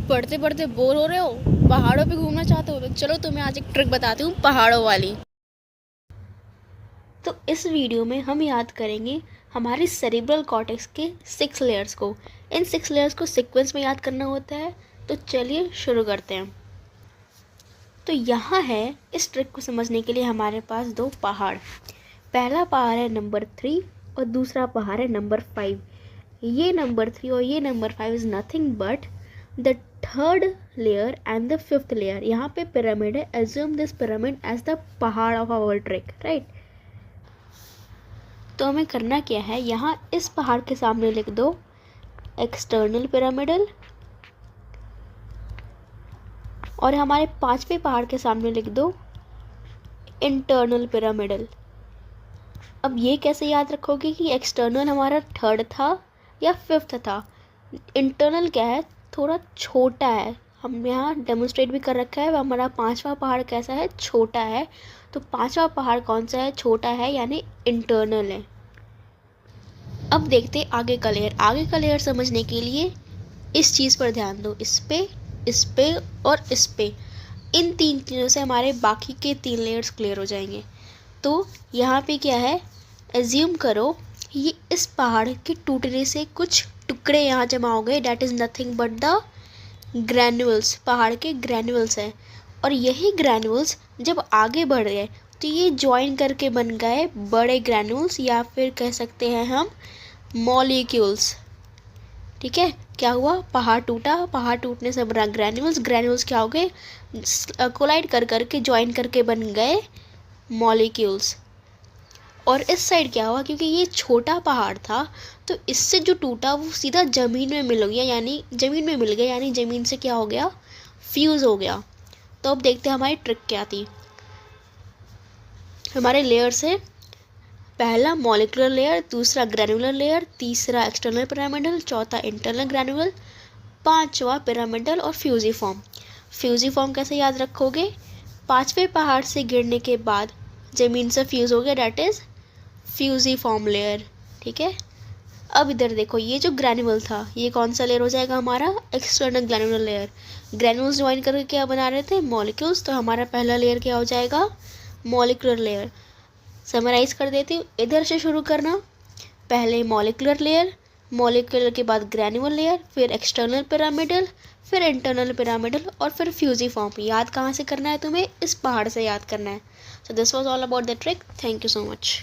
पढ़ते पढ़ते बोर हो रहे हो, पहाड़ों पे घूमना चाहते हो, तो चलो तुम्हें आज एक ट्रिक बताती हूँ पहाड़ों वाली। तो इस वीडियो में हम याद करेंगे हमारे सेरिब्रल कॉर्टेक्स के 6 लेयर्स को। इन 6 लेयर्स को सीक्वेंस में याद करना होता है। तो चलिए शुरू करते हैं। तो यहाँ है, इस ट्रिक को समझने के लिए हमारे पास 2 पहाड़। पहला पहाड़ है नंबर 3 और दूसरा पहाड़ है नंबर 5। ये नंबर 3 और ये number 5 is nothing but the third layer and the fifth layer. यहाँ पे पिरामिड है, assume this pyramid as the पहाड़ ऑफ आवर ट्रिक, राइट। तो हमें करना क्या है, यहाँ इस पहाड़ के सामने लिख दो एक्सटर्नल पिरामिडल और हमारे 5वें पहाड़ के सामने लिख दो इंटरनल पिरामिडल। अब ये कैसे याद रखोगे कि एक्सटर्नल हमारा थर्ड था या फिफ्थ था। इंटरनल क्या है, थोड़ा छोटा है। हम यहाँ डेमोन्स्ट्रेट भी कर रखा है। हमारा 5वां पहाड़ कैसा है, छोटा है। तो 5वां पहाड़ कौन सा है, छोटा है, यानी इंटरनल है। अब देखते आगे का लेयर। आगे का लेयर समझने के लिए इस चीज़ पर ध्यान दो, इस पे और इस पे। इन 3 चीज़ों से हमारे बाकी के 3 लेयर्स क्लियर हो जाएंगे। तो यहाँ पे क्या है, एज्यूम करो ये इस पहाड़ के टूटने से कुछ टुकड़े यहाँ जमा हो गए। That is nothing but the granules, पहाड़ के ग्रैन्यूल्स हैं। और यही ग्रैन्यूल्स जब आगे बढ़ गए तो ये ज्वाइन करके बन गए बड़े ग्रैन्यूल्स, या फिर कह सकते हैं हम मॉलिक्यूल्स। ठीक है, क्या हुआ, पहाड़ टूटा, पहाड़ टूटने से बना ग्रैन्यूल्स। ग्रैन्यूल्स क्या हो गए, कोलाइड कर करके ज्वाइन करके बन गए मॉलिक्यूल्स। और इस साइड क्या हुआ, क्योंकि ये छोटा पहाड़ था तो इससे जो टूटा वो सीधा ज़मीन में मिल गया, यानी ज़मीन में मिल गया, यानी ज़मीन से क्या हो गया, फ्यूज़ हो गया। तो अब देखते हैं हमारी ट्रिक क्या थी। हमारे लेयर से पहला मॉलिक्यूलर लेयर, दूसरा ग्रैनुलर लेयर, तीसरा एक्सटर्नल पिरामिडल, चौथा इंटरनल ग्रैनुलर, 5वां पिरामिडल और फ्यूजिफॉर्म। फ्यूजिफॉर्म कैसे याद रखोगे, 5वें पहाड़ से गिरने के बाद ज़मीन से फ्यूज़ हो गया, डैट इज़ फ्यूजिफॉर्म लेयर। ठीक है, अब इधर देखो, ये जो ग्रैन्यूल था ये कौन सा लेयर हो जाएगा, हमारा external granular layer. Granules join करके क्या बना रहे थे, मॉलिक्यूल्स। तो हमारा पहला लेयर क्या हो जाएगा, मॉलिक्यूलर लेयर। समराइज कर देती हूँ, इधर से शुरू करना। पहले मॉलिक्यूलर लेयर, मॉलिक्यूलर के बाद ग्रैन्यूल लेयर, फिर एक्सटर्नल पिरामिडल, फिर इंटरनल पिरामिडल और फिर फ्यूजिफॉर्म। याद कहाँ से करना है तुम्हें, इस पहाड़ से याद करना है। So this was all about the trick. Thank you so much.